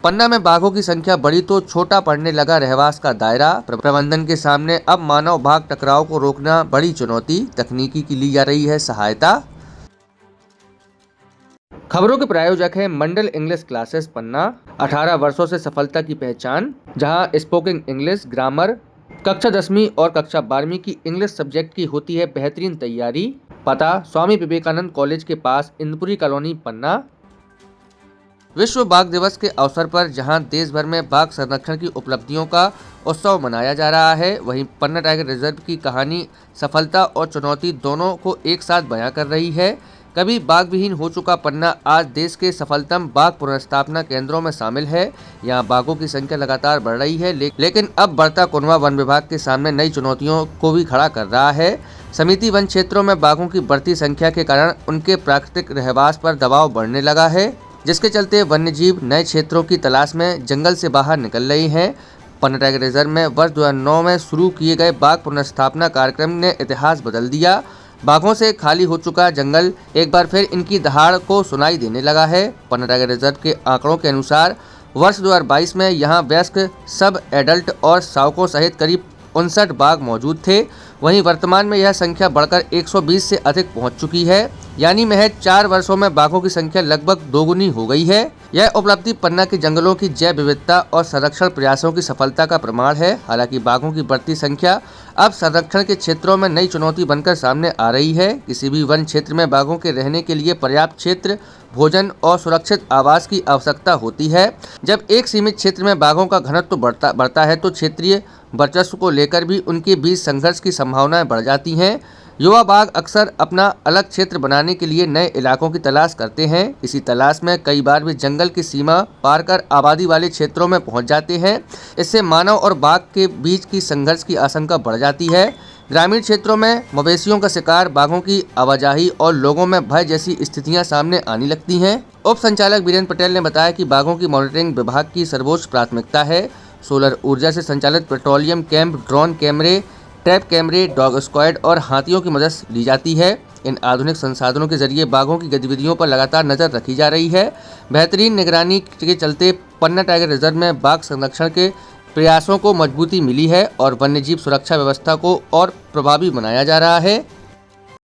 पन्ना में बाघों की संख्या बढ़ी तो छोटा पड़ने लगा रहवास का दायरा। प्रबंधन के सामने अब मानव बाघ टकराव को रोकना बड़ी चुनौती, तकनीकी की ली जा रही है सहायता। खबरों के प्रायोजक हैं मंडल इंग्लिश क्लासेस पन्ना। 18 वर्षों से सफलता की पहचान, जहां स्पोकन इंग्लिश, ग्रामर, कक्षा 10वीं और कक्षा 12वीं की इंग्लिश सब्जेक्ट की होती है बेहतरीन तैयारी। पता स्वामी विवेकानंद कॉलेज के पास, इंदपुरी कॉलोनी, पन्ना। विश्व बाघ दिवस के अवसर पर जहां देश भर में बाघ संरक्षण की उपलब्धियों का उत्सव मनाया जा रहा है, वहीं पन्ना टाइगर रिजर्व की कहानी सफलता और चुनौती दोनों को एक साथ बयां कर रही है। कभी बाघ विहीन हो चुका पन्ना आज देश के सफलतम बाघ पुनर्स्थापना केंद्रों में शामिल है। यहाँ बाघों की संख्या लगातार बढ़ रही है, लेकिन अब बढ़ता कुनबा वन विभाग के सामने नई चुनौतियों को भी खड़ा कर रहा है। समिति वन क्षेत्रों में बाघों की बढ़ती संख्या के कारण उनके प्राकृतिक रहवास पर दबाव बढ़ने लगा है, जिसके चलते वन्यजीव नए क्षेत्रों की तलाश में जंगल से बाहर निकल रहे हैं। पन्ना टाइगर रिजर्व में वर्ष 2009 में शुरू किए गए बाघ पुनर्स्थापना कार्यक्रम ने इतिहास बदल दिया। बाघों से खाली हो चुका जंगल एक बार फिर इनकी दहाड़ को सुनाई देने लगा है। पन्ना टाइगर रिजर्व के आंकड़ों के अनुसार वर्ष 2022 में यहां वयस्क, सब एडल्ट और शावकों सहित करीब 59 बाघ मौजूद थे। वहीं वर्तमान में यह संख्या बढ़कर 120 से अधिक पहुंच चुकी है, यानी महज 4 वर्षों में बाघों की संख्या लगभग दोगुनी हो गई है। यह उपलब्धि पन्ना के जंगलों की जैव विविधता और संरक्षण प्रयासों की सफलता का प्रमाण है। हालांकि बाघों की बढ़ती संख्या अब संरक्षण के क्षेत्रों में नई चुनौती बनकर सामने आ रही है। किसी भी वन क्षेत्र में बाघों के रहने के लिए पर्याप्त क्षेत्र, भोजन और सुरक्षित आवास की आवश्यकता होती है। जब एक सीमित क्षेत्र में बाघों का घनत्व बढ़ता है तो क्षेत्रीय वर्चस्व को लेकर भी उनके बीच संघर्ष की संभावनाएं बढ़ जाती हैं। युवा बाघ अक्सर अपना अलग क्षेत्र बनाने के लिए नए इलाकों की तलाश करते हैं। इसी तलाश में कई बार वे जंगल की सीमा पार कर आबादी वाले क्षेत्रों में पहुंच जाते हैं। इससे मानव और बाघ के बीच की संघर्ष की आशंका बढ़ जाती है। ग्रामीण क्षेत्रों में मवेशियों का शिकार, बाघों की आवाजाही और लोगों में भय जैसी स्थितियां सामने आने लगती हैं। उप संचालक वीरेंद्र पटेल ने बताया कि बाघों की मॉनिटरिंग विभाग की सर्वोच्च प्राथमिकता है। सोलर ऊर्जा से संचालित पेट्रोलियम कैंप, ड्रोन कैमरे, ट्रैप कैमरे, डॉग स्क्वाड और हाथियों की मदद ली जाती है। इन आधुनिक संसाधनों के जरिए बाघों की गतिविधियों पर लगातार नजर रखी जा रही है। बेहतरीन निगरानी के चलते पन्ना टाइगर रिजर्व में बाघ संरक्षण के प्रयासों को मजबूती मिली है और वन्यजीव सुरक्षा व्यवस्था को और प्रभावी बनाया जा रहा है।